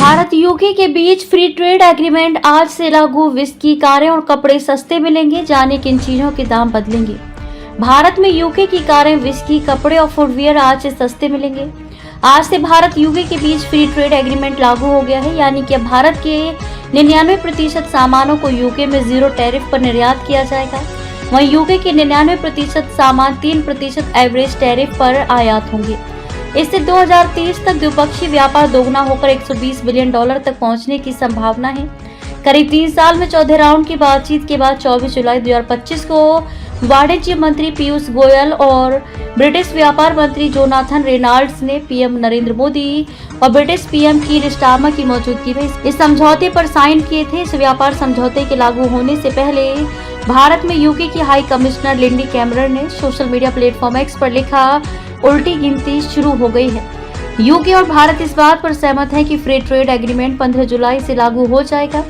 Bharat UK के बीच free trade agreement आज से लागू। विस्की, कारें और कपड़े सस्ते मिलेंगे। जाने किन चीजों के दाम बदलेंगे। भारत में यूके की कारें, विस्की, कपड़े और फुटवियर आज से सस्ते मिलेंगे। आज से भारत यूके के बीच फ्री ट्रेड एग्रीमेंट लागू हो गया है, यानी कि भारत के 99% सामानों को यूके में जीरो टैरिफ पर निर्यात किया जाएगा। वहीं यूके के 99% सामान 3% एवरेज टैरिफ पर आयात होंगे। इससे 2030 तक द्विपक्षीय व्यापार दोगुना होकर $120 बिलियन तक पहुंचने की संभावना है। करीब 3 साल में चौथे राउंड की बातचीत के बाद 24 जुलाई 2025 को वाणिज्य मंत्री पीयूष गोयल और ब्रिटिश व्यापार मंत्री जोनाथन रेनॉल्ड्स ने पीएम नरेंद्र मोदी और ब्रिटिश पीएम कीर स्टारमर की मौजूदगी में इस समझौते पर साइन किए थे। इस व्यापार समझौते के लागू होने से पहले भारत में यूके की हाई कमिश्नर लिंडी कैमरन ने सोशल मीडिया प्लेटफॉर्म एक्स पर लिखा, उल्टी गिनती शुरू हो गई है। यूके और भारत इस बात पर सहमत है कि फ्री ट्रेड एग्रीमेंट 15 जुलाई से लागू हो जाएगा।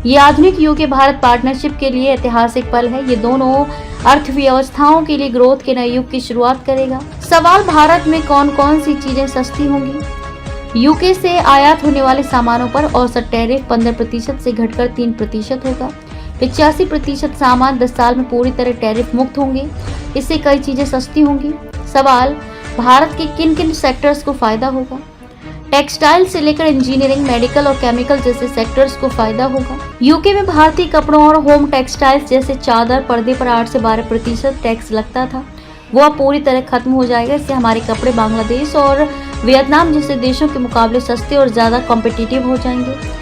ये आधुनिक यूके भारत पार्टनरशिप के लिए ऐतिहासिक पल है। ये दोनों अर्थव्यवस्थाओं के लिए ग्रोथ के नए युग की शुरुआत करेगा। सवाल, भारत में कौन कौन सी चीजें सस्ती होंगी। यूके से आयात होने वाले सामानों पर औसत टैरिफ 15% से घटकर 3% होगा। 85% सामान 10 साल में पूरी तरह टैरिफ मुक्त होंगे। इससे कई चीजें सस्ती होंगी। सवाल, भारत के किन किन सेक्टर्स को फायदा होगा। टेक्सटाइल से लेकर इंजीनियरिंग, मेडिकल और केमिकल जैसे सेक्टर्स को फायदा होगा। यूके में भारतीय कपड़ों और होम टेक्सटाइल्स जैसे चादर, पर्दे पर 8 से 12% टैक्स लगता था, वो अब पूरी तरह खत्म हो जाएगा। इससे हमारे कपड़े बांग्लादेश और वियतनाम जैसे देशों के मुकाबले सस्ते और ज्यादा कॉम्पिटिटिव हो जाएंगे।